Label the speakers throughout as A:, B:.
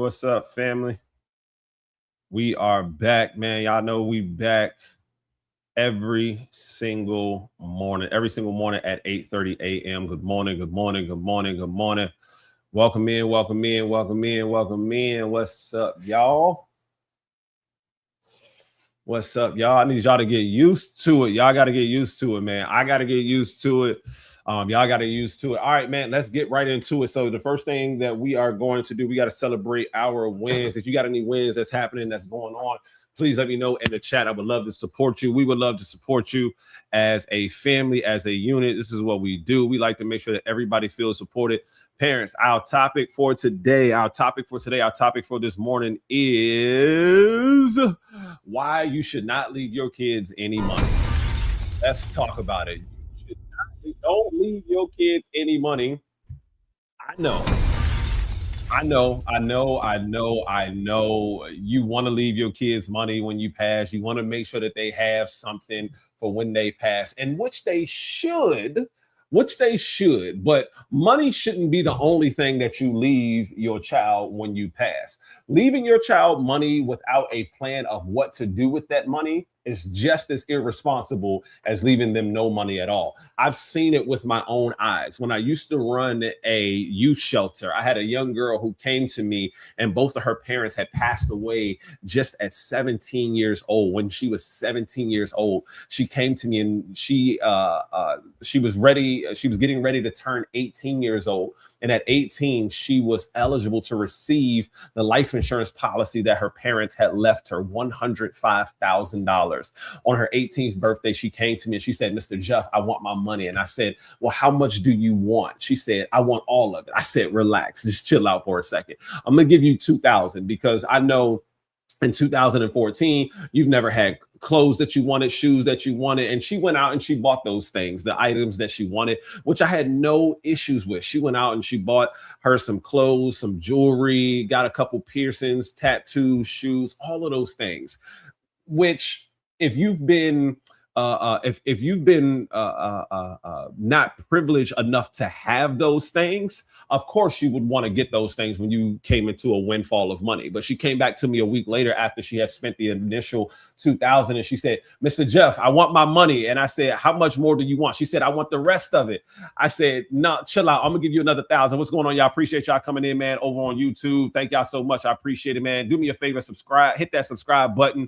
A: What's up, family? We are back, man. Y'all know we back every single morning at 8:30 a.m. Good morning, good morning, good morning, good morning. Welcome in, welcome in, welcome in, welcome in. What's up, y'all? What's up, y'all? I need y'all to get used to it. Y'all got to get used to it, man. I got to get used to it. Y'all got to get used to it. All right, man, let's get right into it. So the first thing that we are going to do, we got to celebrate our wins. If you got any wins that's happening, that's going on, please let me know in the chat. I would love to support you. We would love to support you as a family, as a unit. This is what we do. We like to make sure that everybody feels supported. Parents, our topic for this morning is why you should not leave your kids any money. Let's talk about it. Don't leave your kids any money. I know. You want to leave your kids money when you pass. You want to make sure that they have something for when they pass, and which they should. But money shouldn't be the only thing that you leave your child when you pass. Leaving your child money without a plan of what to do with that money is just as irresponsible as leaving them no money at all. I've seen it with my own eyes. When I used to run a youth shelter, I had a young girl who came to me, and both of her parents had passed away just at 17 years old. When she was 17 years old, she came to me, and she was ready. She was getting ready to turn 18 years old. And at 18, she was eligible to receive the life insurance policy that her parents had left her, $105,000. On her 18th birthday, she came to me and she said, "Mr. Jeff, I want my money." And I said, "Well, how much do you want?" She said, "I want all of it." I said, "Relax, just chill out for a second. I'm going to give you $2,000 because I know in 2014, you've never had clothes that you wanted, shoes that you wanted." And she went out and she bought those things, the items that she wanted, which I had no issues with. She went out and she bought her some clothes, some jewelry, got a couple piercings, tattoos, shoes, all of those things, which if you've been if you've been not privileged enough to have those things, of course you would want to get those things when you came into a windfall of money. But she came back to me a week later after she had spent the initial $2,000, and she said, "Mr. Jeff, I want my money." And I said, "How much more do you want?" She said, "I want the rest of it." I said, "No, chill out. I'm gonna give you another $1,000. What's going on, y'all? Appreciate y'all coming in, man, over on YouTube. Thank y'all so much. I appreciate it, man. Do me a favor, subscribe, hit that subscribe button.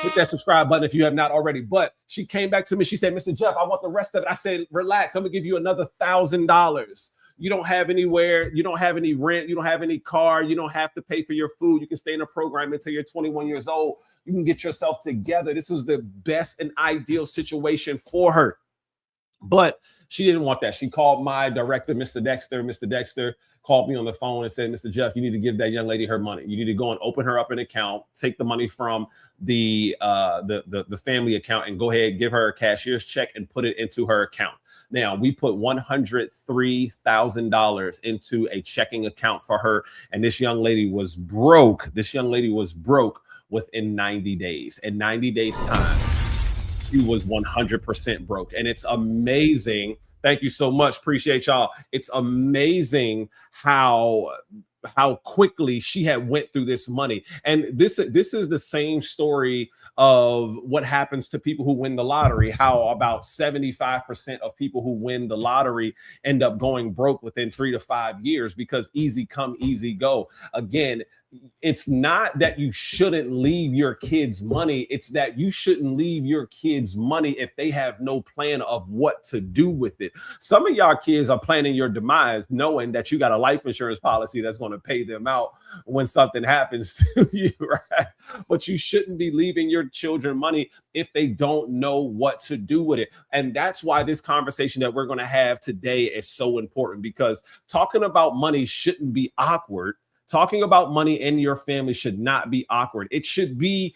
A: Hit that subscribe button if you have not already." But she came back to me. She said, "Mr. Jeff, I want the rest of it." I said, "Relax. I'm gonna give you another $1,000. You don't have anywhere. You don't have any rent. You don't have any car. You don't have to pay for your food. You can stay in a program until you're 21 years old. You can get yourself together." This was the best and ideal situation for her. But she didn't want that. She called my director, Mr. Dexter. Mr. Dexter called me on the phone and said, "Mr. Jeff, you need to give that young lady her money. You need to go and open her up an account, take the money from the family account, and go ahead, give her a cashier's check and put it into her account." Now, we put $103,000 into a checking account for her, and this young lady was broke. Within 90 days. In 90 days time, she was 100% broke. And it's amazing. Thank you so much. Appreciate y'all. It's amazing how quickly she had went through this money. And this is the same story of what happens to people who win the lottery, how about 75% of people who win the lottery end up going broke within 3 to 5 years, because easy come, easy go. Again, it's not that you shouldn't leave your kids money. It's that you shouldn't leave your kids money if they have no plan of what to do with it. Some of y'all kids are planning your demise, knowing that you got a life insurance policy that's going to pay them out when something happens to you, right? But you shouldn't be leaving your children money if they don't know what to do with it. And that's why this conversation that we're going to have today is so important, because talking about money shouldn't be awkward. Talking about money in your family should not be awkward. It should be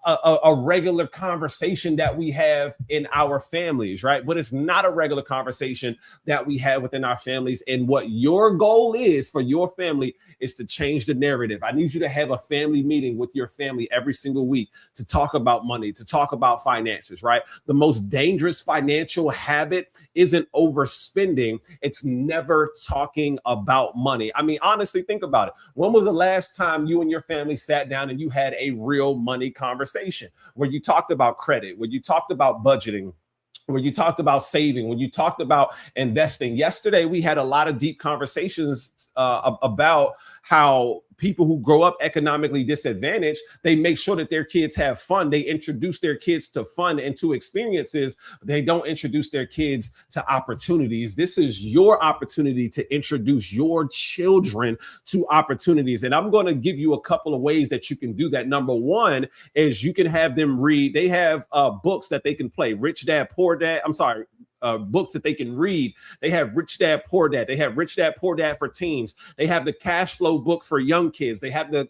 A: a regular conversation that we have in our families, right? But it's not a regular conversation that we have within our families. And what your goal is for your family is to change the narrative. I need you to have a family meeting with your family every single week to talk about money, to talk about finances, right? The most dangerous financial habit isn't overspending. It's never talking about money. I mean, honestly, think about it. When was the last time you and your family sat down and you had a real money conversation where you talked about credit, where you talked about budgeting, where you talked about saving, when you talked about investing? Yesterday, we had a lot of deep conversations about how people who grow up economically disadvantaged, they make sure that their kids have fun. They introduce their kids to fun and to experiences. They don't introduce their kids to opportunities. This is your opportunity to introduce your children to opportunities. And I'm going to give you a couple of ways that you can do that. Number one is you can have them read. They have books that they can play. Rich Dad, Poor Dad. Books that they can read. They have Rich Dad, Poor Dad. They have Rich Dad, Poor Dad for teens. They have the cash flow book for young kids. They have the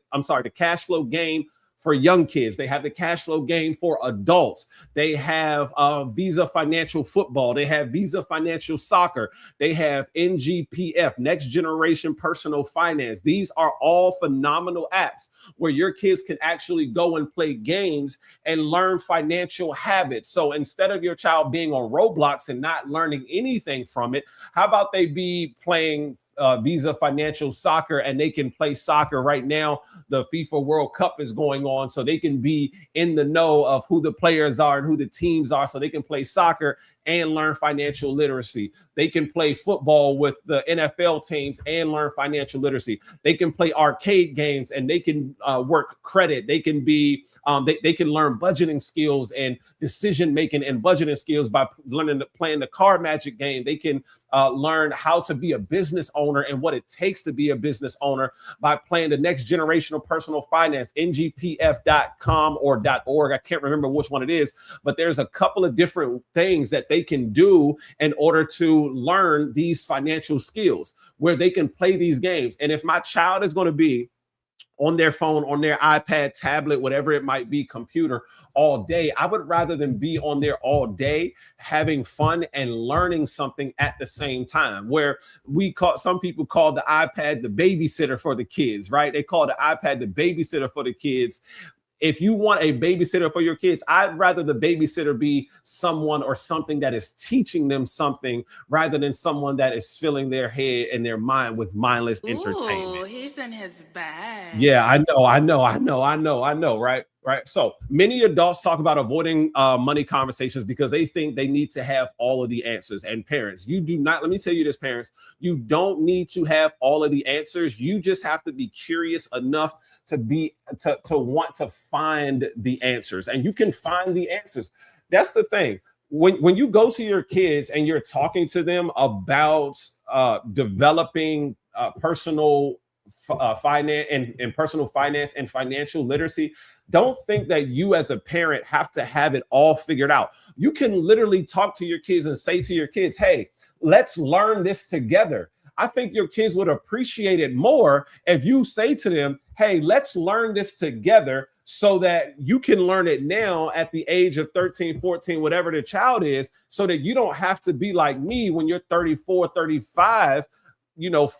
A: cash flow game for young kids. They have the cash flow game for adults. They have Visa Financial Football. They have Visa Financial Soccer. They have NGPF, Next Generation Personal Finance. These are all phenomenal apps where your kids can actually go and play games and learn financial habits. So instead of your child being on Roblox and not learning anything from it, how about they be playing Visa Financial Soccer, and they can play soccer right now? The FIFA World Cup is going on, so they can be in the know of who the players are and who the teams are, so they can play soccer and learn financial literacy. They can play football with the NFL teams and learn financial literacy. They can play arcade games and they can work credit. They can be they can learn budgeting skills and decision making and budgeting skills by playing the card magic game. They can learn how to be a business owner and what it takes to be a business owner by playing the Next Generational Personal Finance, ngpf.com or .org. I can't remember which one it is, but there's a couple of different things that they can do in order to learn these financial skills where they can play these games. And if my child is going to be on their phone, on their iPad, tablet, whatever it might be, computer all day, I would rather than be on there all day having fun and learning something at the same time. Where some people call the iPad the babysitter for the kids, right? They call the iPad the babysitter for the kids. If you want a babysitter for your kids, I'd rather the babysitter be someone or something that is teaching them something rather than someone that is filling their head and their mind with mindless entertainment.
B: He's in his bag.
A: Yeah, I know, right? Right. So many adults talk about avoiding money conversations because they think they need to have all of the answers. And parents, you do not. Let me tell you this, parents, you don't need to have all of the answers. You just have to be curious enough to want to find the answers, and you can find the answers. That's the thing. When you go to your kids and you're talking to them about developing personal finance and personal finance and financial literacy, don't think that you as a parent have to have it all figured out. You can literally talk to your kids and say to your kids, hey, let's learn this together. I think your kids would appreciate it more if you say to them, hey, let's learn this together, so that you can learn it now at the age of 13, 14, whatever the child is, so that you don't have to be like me when you're 34, 35,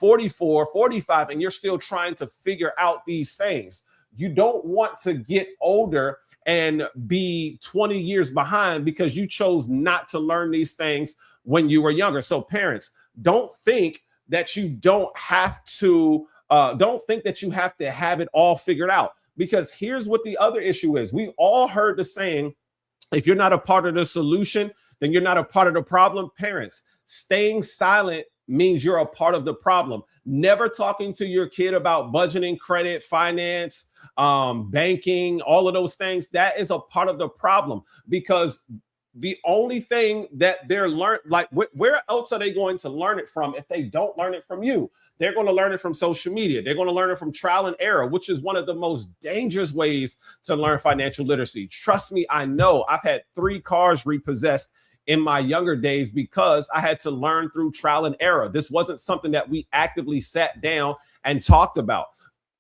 A: 44, 45, and you're still trying to figure out these things. You don't want to get older and be 20 years behind because you chose not to learn these things when you were younger. So parents, don't think that you have to have it all figured out, because here's what the other issue is. We all heard the saying, if you're not a part of the solution, then you're not a part of the problem. Parents, staying silent means you're a part of the problem. Never talking to your kid about budgeting, credit, finance, banking, all of those things, that is a part of the problem, because the only thing that they're where else are they going to learn it from if they don't learn it from you? They're going to learn it from social media. They're going to learn it from trial and error, which is one of the most dangerous ways to learn financial literacy. Trust me, I know. I've had 3 cars repossessed in my younger days because I had to learn through trial and error. This wasn't something that we actively sat down and talked about.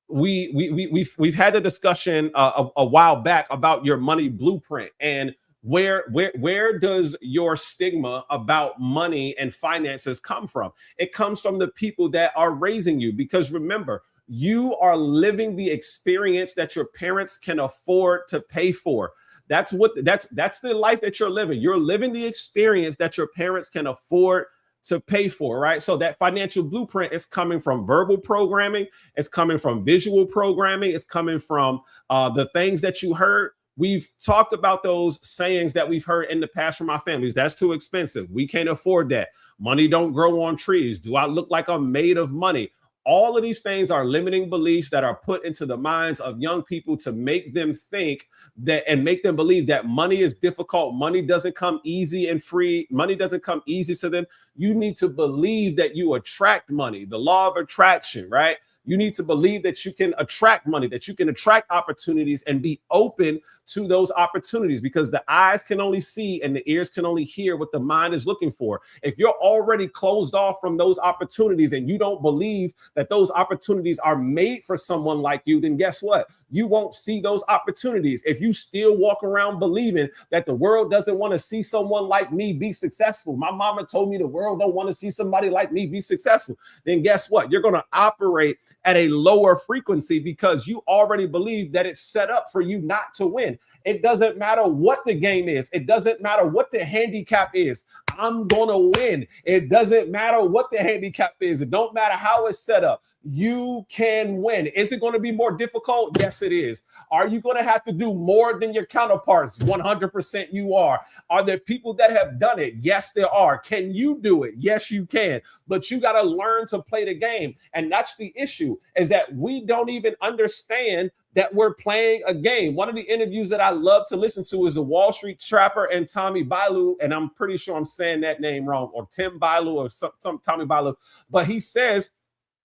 A: we've had a discussion a while back about your money blueprint, and where does your stigma about money and finances come from? It comes from the people that are raising you, because remember, you are living the experience that your parents can afford to pay for. That's the life that you're living. You're living the experience that your parents can afford to pay for, right? So that financial blueprint is coming from verbal programming, it's coming from visual programming, it's coming from the things that you heard. We've talked about those sayings that we've heard in the past from our families. That's too expensive. We can't afford that. Money don't grow on trees. Do I look like I'm made of money? All of these things are limiting beliefs that are put into the minds of young people to make them think that and make them believe that money is difficult. Money doesn't come easy and free. Money doesn't come easy to them. You need to believe that you attract money, the law of attraction, right? You need to believe that you can attract money, that you can attract opportunities, and be open to those opportunities, because the eyes can only see and the ears can only hear what the mind is looking for. If you're already closed off from those opportunities and you don't believe that those opportunities are made for someone like you, then guess what? You won't see those opportunities. If you still walk around believing that the world doesn't want to see someone like me be successful, my mama told me the world don't want to see somebody like me be successful, then guess what? You're going to operate at a lower frequency, because you already believe that it's set up for you not to win. It doesn't matter what the game is. It doesn't matter what the handicap is. I'm going to win. It doesn't matter what the handicap is. It don't matter how it's set up. You can win. Is it going to be more difficult? Yes, it is. Are you going to have to do more than your counterparts? 100% you are. Are there people that have done it? Yes, there are. Can you do it? Yes, you can. But you got to learn to play the game. And that's the issue, is that we don't even understand that we're playing a game. One of the interviews that I love to listen to is the Wall Street Trapper and Tommy Bilu, and I'm pretty sure I'm saying that name wrong, or Tim Bilu, or some Tommy Bilu. But he says,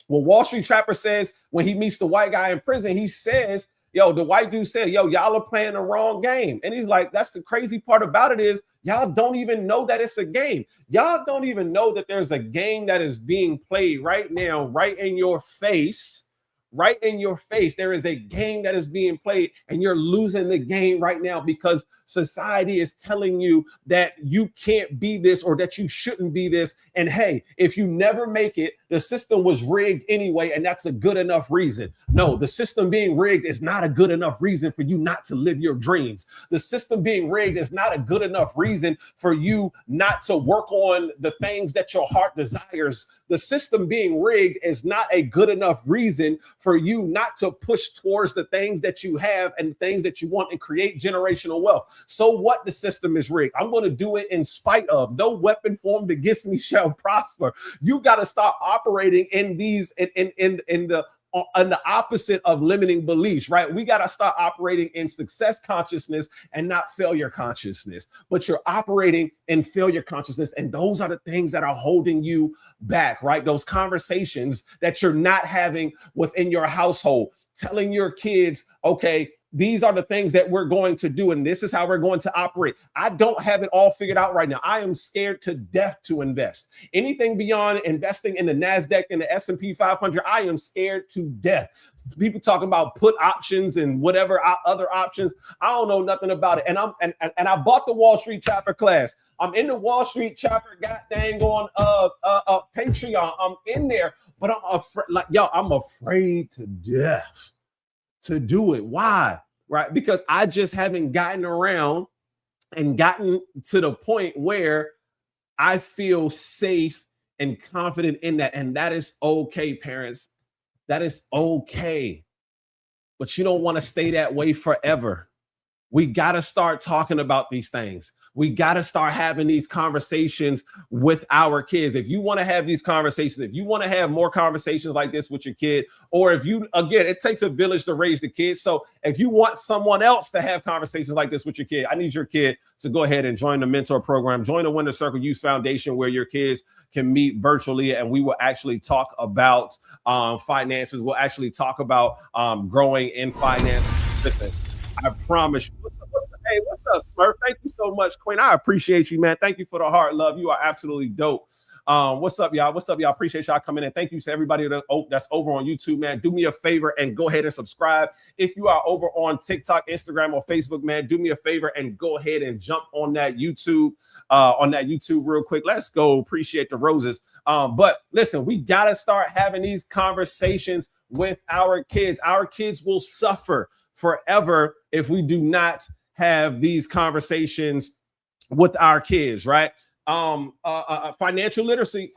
A: well, Wall Street Trapper says when he meets the white guy in prison, he says, yo, the white dude said, yo, y'all are playing the wrong game. And he's like, that's the crazy part about it, is y'all don't even know that it's a game. Y'all don't even know that there's a game that is being played right now, right in your face. Right in your face, there is a game that is being played, and you're losing the game right now because society is telling you that you can't be this, or that you shouldn't be this. And hey, if you never make it, the system was rigged anyway, and that's a good enough reason. No, the system being rigged is not a good enough reason for you not to live your dreams. The system being rigged is not a good enough reason for you not to work on the things that your heart desires. The system being rigged is not a good enough reason for you not to push towards the things that you have and things that you want and create generational wealth. So what? The system is rigged. I'm going to do it in spite of. No weapon formed against me shall prosper. You got to start operating in these in the opposite of limiting beliefs, right? We got to start operating in success consciousness and not failure consciousness. But you're operating in failure consciousness, and those are the things that are holding you back, right? Those conversations that you're not having within your household, telling your kids, okay, these are the things that we're going to do, and this is how we're going to operate. I don't have it all figured out right now. I am scared to death to invest. Anything beyond investing in the NASDAQ and the S&P 500, I am scared to death. People talking about put options and whatever other options. I don't know nothing about it. And I bought the Wall Street Chapter class. I'm in the Wall Street Chapter goddamn on Patreon. I'm in there, but I'm afraid, I'm afraid to death to do it. Why? Right? Because I just haven't gotten around and gotten to the point where I feel safe and confident in that. And that is okay, parents. That is okay. But you don't want to stay that way forever. We got to start talking about these things. We got to start having these conversations with our kids. If you want to have these conversations, if you want to have more conversations like this with your kid, or if you, again, it takes a village to raise the kids. So if you want someone else to have conversations like this with your kid, I need your kid to go ahead and join the mentor program, join the Winner Circle Youth Foundation, where your kids can meet virtually, and we will actually talk about finances. We'll actually talk about growing in finance. Listen, I promise you. What's up, Smurf? Thank you so much, Queen. I appreciate you, man. Thank you for the heart, love. You are absolutely dope. What's up, y'all? What's up, y'all? Appreciate y'all coming in. Thank you to everybody that's over on YouTube, man. Do me a favor and go ahead and subscribe. If you are over on TikTok, Instagram, or Facebook, man, do me a favor and go ahead and jump on that YouTube real quick. Let's go. Appreciate the roses. But listen, we gotta start having these conversations with our kids. Our kids will suffer forever if we do not have these conversations with our kids, right? Financial literacy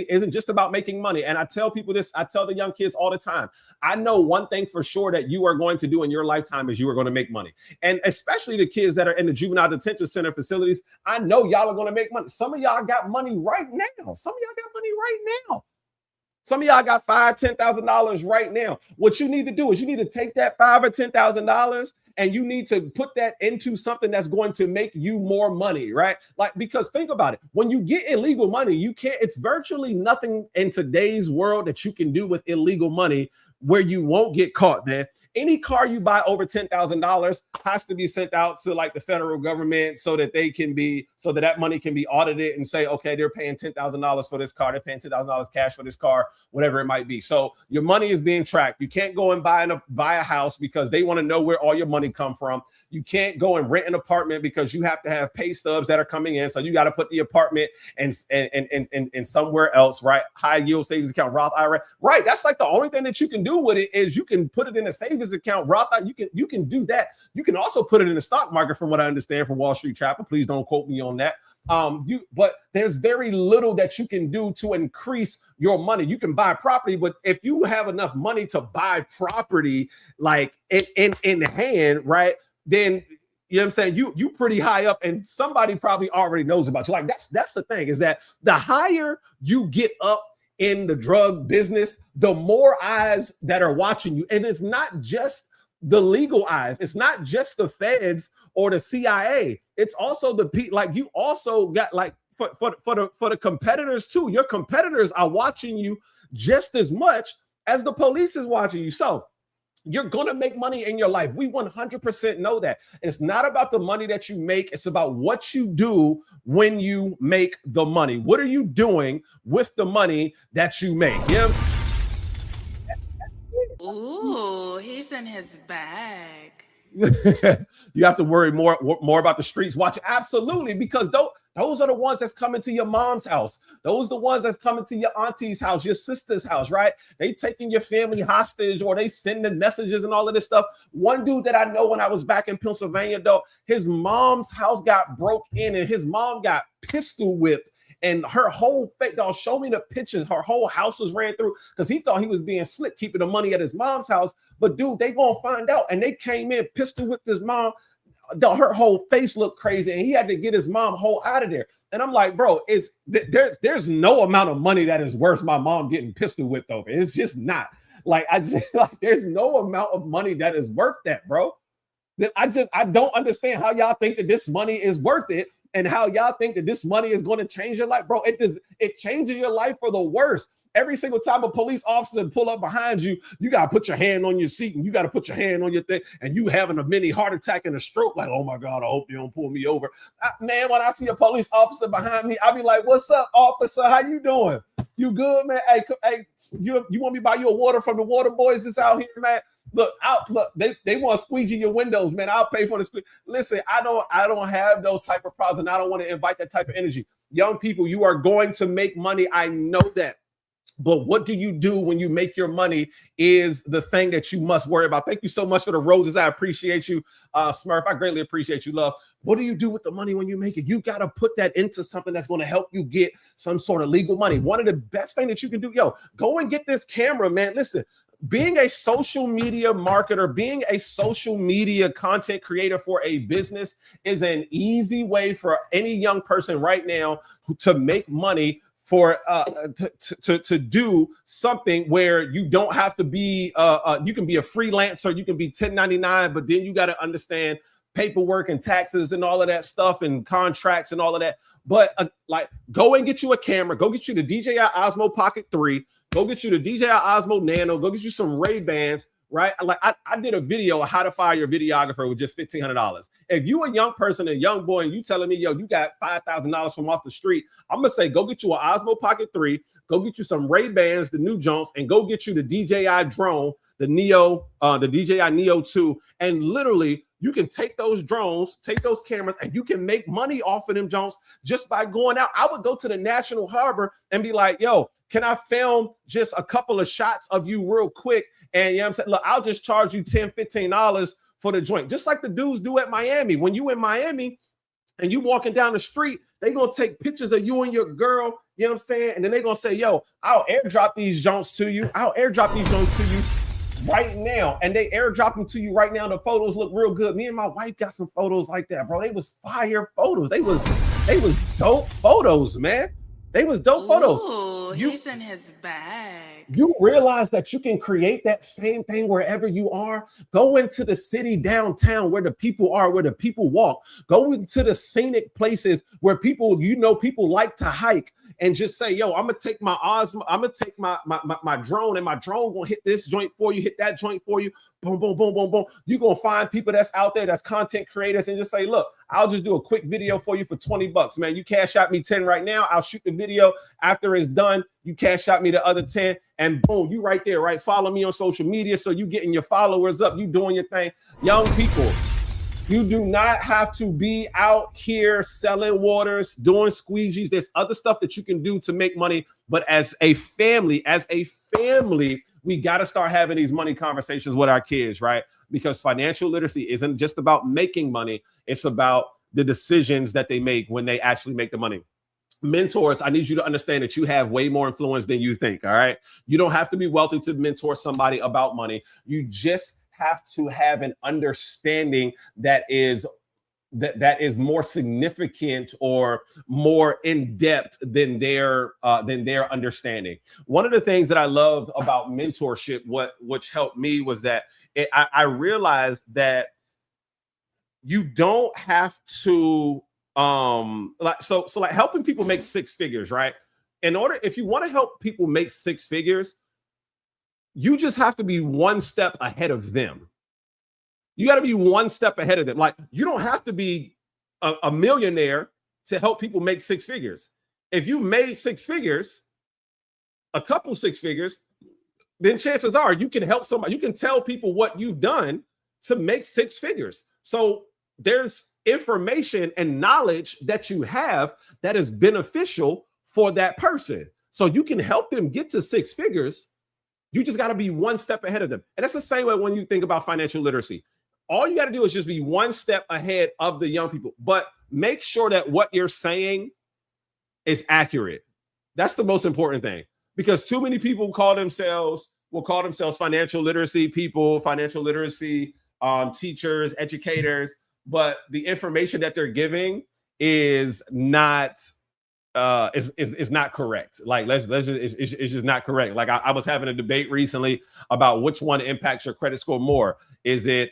A: isn't just about making money. And I tell people this, I tell the young kids all the time, I know one thing for sure that you are going to do in your lifetime is you are going to make money. And especially the kids that are in the juvenile detention center facilities, I know y'all are going to make money. Some of y'all got money right now. Some of y'all got money right now. Some of y'all got $5,000, $10,000 right now. What you need to do is you need to take that $5,000 or $10,000 and you need to put that into something that's going to make you more money, right? Like, because think about it. When you get illegal money, it's virtually nothing in today's world that you can do with illegal money where you won't get caught, man. Any car you buy over $10,000 has to be sent out to like the federal government so that that money can be audited and say, okay, they're paying $10,000 for this car. They're paying $10,000 cash for this car, whatever it might be. So your money is being tracked. You can't go and buy a house because they want to know where all your money come from. You can't go and rent an apartment because you have to have pay stubs that are coming in. So you got to put the apartment and somewhere else, right? High yield savings account, Roth IRA, right? That's like the only thing that you can do with it is you can put it in a savings account, Roth. You can do that. You can also put it in the stock market, from what I understand from Wall Street Chapel. Please don't quote me on that. But there's very little that you can do to increase your money. You can buy property, but if you have enough money to buy property, like in hand, right, then you know what I'm saying? You pretty high up, and somebody probably already knows about you. Like that's the thing, is that the higher you get up in the drug business, the more eyes that are watching you. And it's not just the legal eyes. It's not just the feds or the CIA. It's also the people. Like, you also got, like, for the competitors too. Your competitors are watching you just as much as the police is watching you. So you're going to make money in your life. We 100% know that. It's not about the money that you make. It's about what you do when you make the money. What are you doing with the money that you make? Yeah.
B: Ooh, he's in his bag.
A: You have to worry more about the streets. Watch, absolutely, because those are the ones that's coming to your mom's house. Those are the ones that's coming to your auntie's house, your sister's house, right? They taking your family hostage, or they sending messages and all of this stuff. One dude that I know, when I was back in Pennsylvania, though, his mom's house got broke in and his mom got pistol whipped. And her whole face, dog, show me the pictures. Her whole house was ran through because he thought he was being slick, keeping the money at his mom's house. But dude, they gonna find out. And they came in, pistol whipped his mom. Her whole face looked crazy, and he had to get his mom whole out of there. And I'm like, bro, there's no amount of money that is worth my mom getting pistol whipped over. It's just not. Like, there's no amount of money that is worth that, bro. That I don't understand how y'all think that this money is worth it. And how y'all think that this money is going to change your life, bro. It changes your life for the worse. Every single time a police officer pull up behind you, you got to put your hand on your seat and you got to put your hand on your thing, and you having a mini heart attack and a stroke. Like, oh my God, I hope you don't pull me over. Man, when I see a police officer behind me, I'll be like, what's up, officer? How you doing? You good, man? Hey, you want me to buy you a water from the water boys that's out here, man? Look, they want to squeegee your windows, man. I'll pay for the squeegee. Listen, I don't have those type of problems, and I don't want to invite that type of energy. Young people, you are going to make money. I know that. But what do you do when you make your money is the thing that you must worry about. Thank you so much for the roses. I appreciate you, Smurf. I greatly appreciate you, love. What do you do with the money when you make it? You got to put that into something that's going to help you get some sort of legal money. One of the best things that you can do, go and get this camera, man. Listen, being a social media marketer, being a social media content creator for a business is an easy way for any young person right now to make money, for to do something where you don't have to be you can be a freelancer, you can be 1099, but then you got to understand paperwork and taxes and all of that stuff and contracts and all of that. But like, go and get you a camera, go get you the DJI Osmo Pocket 3, go get you the DJI Osmo Nano, go get you some Ray-Bans, right? Like I did a video on how to fire your videographer with just $1,500. If you a young person, a young boy, and you telling me, yo, you got $5,000 from off the street, I'm gonna say, go get you an Osmo Pocket 3, go get you some Ray-Bans, the new Jones, and go get you the DJI drone, the DJI Neo 2, and literally you can take those drones, take those cameras, and you can make money off of them Jones just by going out. I would go to the National Harbor and be like, yo, can I film just a couple of shots of you real quick? And you know what I'm saying? Look, I'll just charge you $10, $15 for the joint. Just like the dudes do at Miami. When you in Miami and you walking down the street, they gonna take pictures of you and your girl, you know what I'm saying? And then they gonna say, yo, I'll airdrop these joints to you. I'll airdrop these joints to you right now. And they airdrop them to you right now. The photos look real good. Me and my wife got some photos like that, bro. They was fire photos. They was dope photos, man. They was dope photos.
B: Ooh, he's in his bag.
A: You realize that you can create that same thing wherever you are. Go into the city downtown where the people are, where the people walk. Go into the scenic places where people, people like to hike, and just say, yo, I'm gonna take my Osmo, I'm gonna take my drone, and my drone gonna hit this joint for you, hit that joint for you. Boom, boom, boom, boom, boom. You're gonna find people that's out there that's content creators and just say, look, I'll just do a quick video for you for $20, man. You cash out me 10 right now. I'll shoot the video. After it's done, you cash out me the other 10, and boom, you right there, right? Follow me on social media so you getting your followers up. You doing your thing. Young people, you do not have to be out here selling waters, doing squeegees. There's other stuff that you can do to make money. But as a family, we got to start having these money conversations with our kids, right? Because financial literacy isn't just about making money. It's about the decisions that they make when they actually make the money. Mentors, I need you to understand that you have way more influence than you think, all right? You don't have to be wealthy to mentor somebody about money. You just have to have an understanding that is more significant or more in depth than their understanding. One of the things that I love about mentorship, which helped me, was that I realized that you don't have to like helping people make six figures, right? If you want to help people make six figures, you just have to be one step ahead of them. You got to be one step ahead of them. Like, you don't have to be a millionaire to help people make six figures. If you made six figures, a couple six figures, then chances are you can help somebody. You can tell people what you've done to make six figures. So there's information and knowledge that you have that is beneficial for that person. So you can help them get to six figures. You just got to be one step ahead of them. And that's the same way when you think about financial literacy. All you got to do is just be one step ahead of the young people, but make sure that what you're saying is accurate. That's the most important thing, because too many people will call themselves financial literacy people, financial literacy teachers, educators, but the information that they're giving is not is not correct. Like, it's just not correct. Like, I was having a debate recently about which one impacts your credit score more. Is it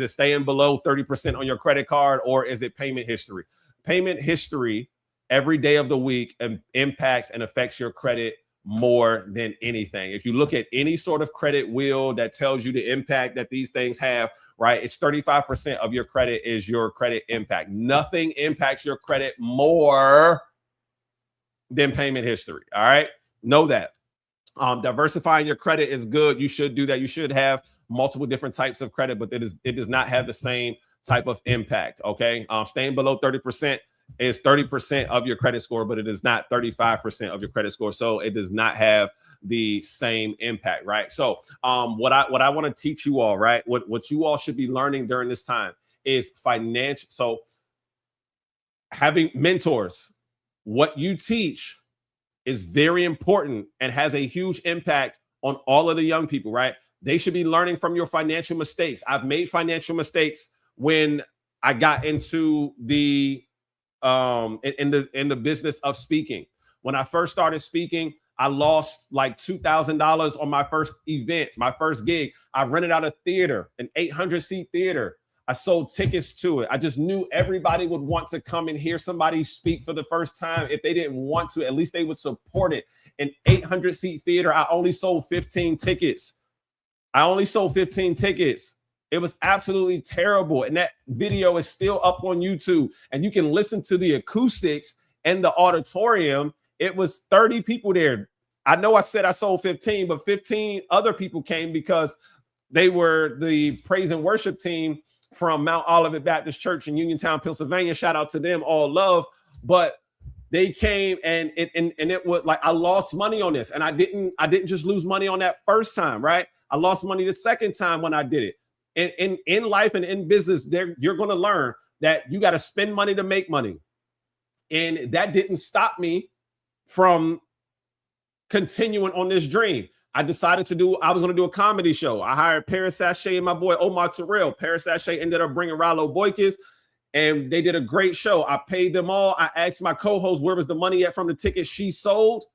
A: staying below 30% on your credit card, or is it payment history? Payment history every day of the week impacts and affects your credit more than anything. If you look at any sort of credit wheel that tells you the impact that these things have, right, it's 35% of your credit is your credit impact. Nothing impacts your credit more than payment history. All right, know that. Diversifying your credit is good. You should do that. You should have multiple different types of credit, but it does not have the same type of impact. Okay, staying below 30% is 30% of your credit score, but it is not 35% of your credit score. So it does not have the same impact, right? So what I want to teach you all, right, what you all should be learning during this time is financial. So having mentors, what you teach is very important and has a huge impact on all of the young people, right? They should be learning from your financial mistakes. I've made financial mistakes when I got into the in the business of speaking. When I first started speaking, I lost like $2,000 on my first event, my first gig. I rented out a theater, an 800-seat theater. I sold tickets to it. I just knew everybody would want to come and hear somebody speak for the first time. If they didn't want to, at least they would support it. An 800-seat theater, I only sold 15 tickets. I only sold 15 tickets. It was absolutely terrible. And that video is still up on YouTube. And you can listen to the acoustics and the auditorium. It was 30 people there. I know I said I sold 15, but 15 other people came because they were the praise and worship team from Mount Olivet Baptist Church in Uniontown, Pennsylvania. Shout out to them, all love. But they came and it was like I lost money on this. And I didn't just lose money on that first time, right? I lost money the second time when I did it. And in life and in business, you're going to learn that you got to spend money to make money. And that didn't stop me from continuing on this dream. I decided I was going to do a comedy show. I hired Paris Sachet and my boy Omar Terrell. Paris Sachet ended up bringing Rallo Boykins, and they did a great show. I paid them all. I asked my co-host where was the money at from the tickets she sold.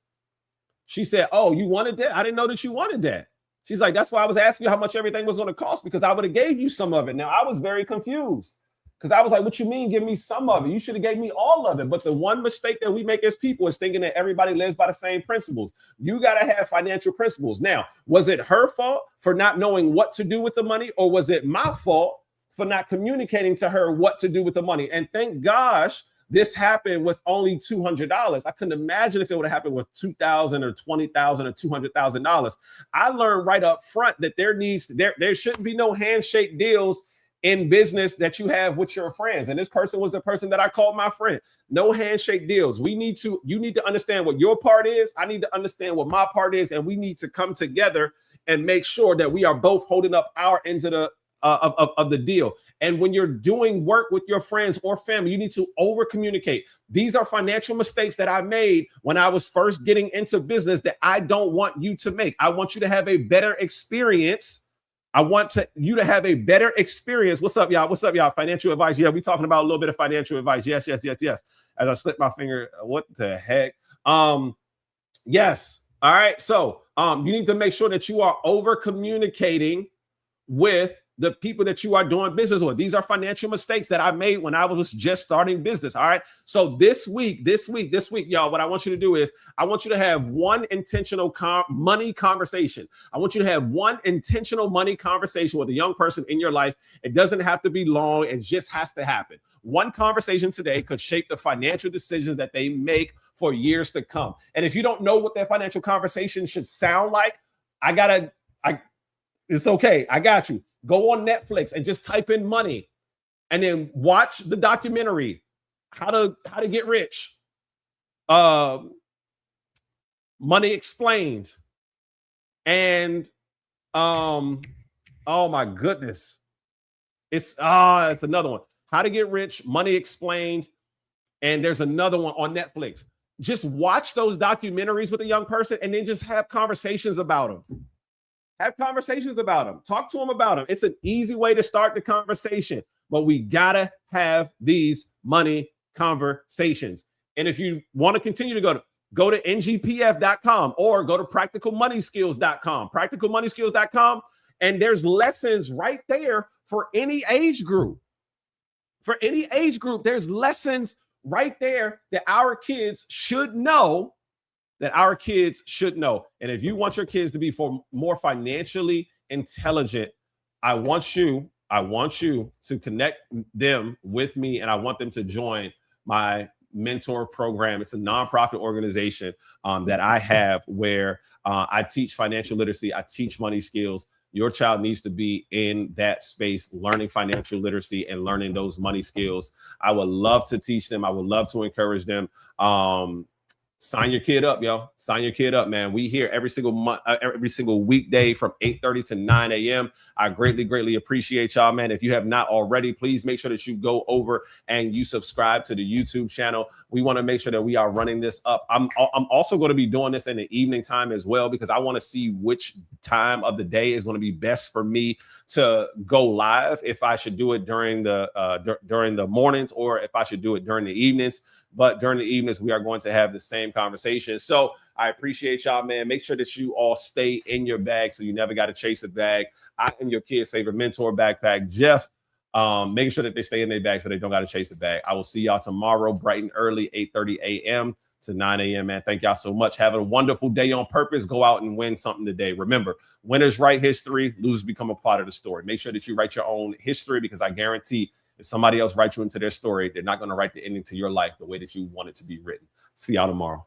A: She said, "Oh, you wanted that? I didn't know that you wanted that." She's like, "That's why I was asking you how much everything was going to cost, because I would have gave you some of it." Now, I was very confused because I was like, "What you mean give me some of it? You should have gave me all of it." But the one mistake that we make as people is thinking that everybody lives by the same principles. You got to have financial principles. Now, was it her fault for not knowing what to do with the money, or was it my fault for not communicating to her what to do with the money? And thank gosh, this happened with only $200. I couldn't imagine if it would have happened with $2,000 or $20,000 or $200,000. I learned right up front that there shouldn't be no handshake deals in business that you have with your friends. And this person was a person that I called my friend. No handshake deals. You need to understand what your part is. I need to understand what my part is. And we need to come together and make sure that we are both holding up our ends of the deal. And when you're doing work with your friends or family, you need to over communicate. These are financial mistakes that I made when I was first getting into business that I don't want you to make. I want you to have a better experience. I want you to have a better experience. What's up, y'all? What's up, y'all? Financial advice. Yeah, we talking about a little bit of financial advice. Yes. As I slip my finger, what the heck? Yes. All right. So you need to make sure that you are over communicating with the people that you are doing business with. These are financial mistakes that I made when I was just starting business. All right. So this week, y'all, what I want you to do is I want you to have one intentional money conversation. I want you to have one intentional money conversation with a young person in your life. It doesn't have to be long. It just has to happen. One conversation today could shape the financial decisions that they make for years to come. And if you don't know what that financial conversation should sound like, it's okay. I got you. Go on Netflix and just type in money and then watch the documentary, How to Get Rich. Money Explained. And oh my goodness. It's another one. How to Get Rich, Money Explained. And there's another one on Netflix. Just watch those documentaries with a young person and then just have conversations about them. Have conversations about them. Talk to them about them. It's an easy way to start the conversation, but we gotta have these money conversations. And if you want to continue to go to ngpf.com or go to practicalmoneyskills.com, practicalmoneyskills.com, and there's lessons right there for any age group. For any age group, there's lessons right there that our kids should know. And if you want your kids to be more financially intelligent, I want you to connect them with me, and I want them to join my mentor program. It's a nonprofit organization that I have where I teach financial literacy. I teach money skills. Your child needs to be in that space, learning financial literacy and learning those money skills. I would love to teach them. I would love to encourage them. Sign your kid up, yo. Sign your kid up, man. We here every single month, every single weekday from 8:30 to 9 a.m. I greatly appreciate y'all, man. If you have not already, please make sure that you go over and you subscribe to the YouTube channel. We want to make sure that we are running this up. I'm also going to be doing this in the evening time as well, because I want to see which time of the day is going to be best for me to go live. If I should do it during the mornings, or if I should do it during the evenings. But during the evenings, we are going to have the same conversation. So I appreciate y'all, man. Make sure that you all stay in your bag so you never got to chase a bag. I am your kid's favorite mentor, Backpack Jeff. Making sure that they stay in their bag so they don't got to chase a bag. I will see y'all tomorrow, bright and early, 8:30 a.m. to 9 a.m., man. Thank y'all so much. Have a wonderful day on purpose. Go out and win something today. Remember, winners write history, losers become a part of the story. Make sure that you write your own history, because I guarantee if somebody else writes you into their story, they're not going to write the ending to your life the way that you want it to be written. See y'all tomorrow.